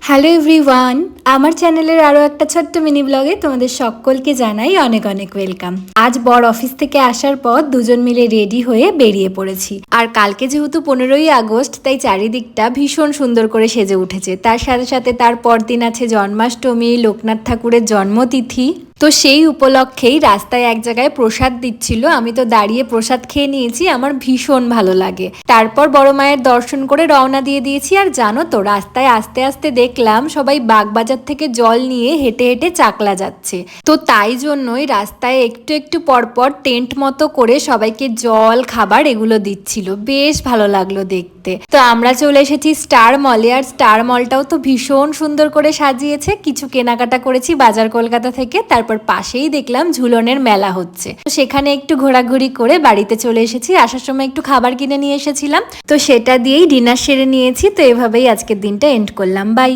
Hello everyone, আমার চ্যানেলের আরও একটা ছোট্ট মিনি ব্লগে তোমাদের সকলকে জানাই অনেক অনেক ওয়েলকাম। আজ বর অফিস থেকে আসার পর দুজন মিলে রেডি হয়ে বেরিয়ে পড়েছি। আর কালকে যেহেতু 15ই আগস্ট, তাই চারিদিকটা ভীষণ সুন্দর করে সেজে উঠেছে। তার সাথে সাথে তার পরদিন আছে জন্মাষ্টমী, লোকনাথ ঠাকুরের জন্মতিথি। তো সেই উপলক্ষেই রাস্তায় এক জায়গায় প্রসাদ দিচ্ছিল, আমি তো দাঁড়িয়ে প্রসাদ খেয়ে নিয়েছি, আমার ভীষণ ভালো লাগে। তারপর বড় মায়ের দর্শন করে রওনা দিয়ে দিয়েছি। আর জানো তো, রাস্তায় আস্তে আস্তে দেখলাম সবাই বাগবাজার থেকে জল নিয়ে হেঁটে হেঁটে চাকলা যাচ্ছে। তো তাই জন্যই রাস্তায় একটু একটু পরপর টেন্ট মতো করে সবাইকে জল, খাবার এগুলো দিচ্ছিল, বেশ ভালো লাগলো দেখতে। তো আমরা চলে এসেছি স্টার মলে। আর স্টার মলটাও তো ভীষণ সুন্দর করে সাজিয়েছে। কিছু কেনাকাটা করেছি বাজার কলকাতা থেকে, তারপর পাশেই দেখলাম ঝুলনের মেলা হচ্ছে, তো সেখানে একটু ঘোরাঘুরি করে বাড়িতে চলে এসেছি। আসার সময় একটু খাবার কিনে নিয়ে এসেছিলাম, তো সেটা দিয়েই ডিনার সেরে নিয়েছি। তো এভাবেই আজকের দিনটা এন্ড করলাম। বাই।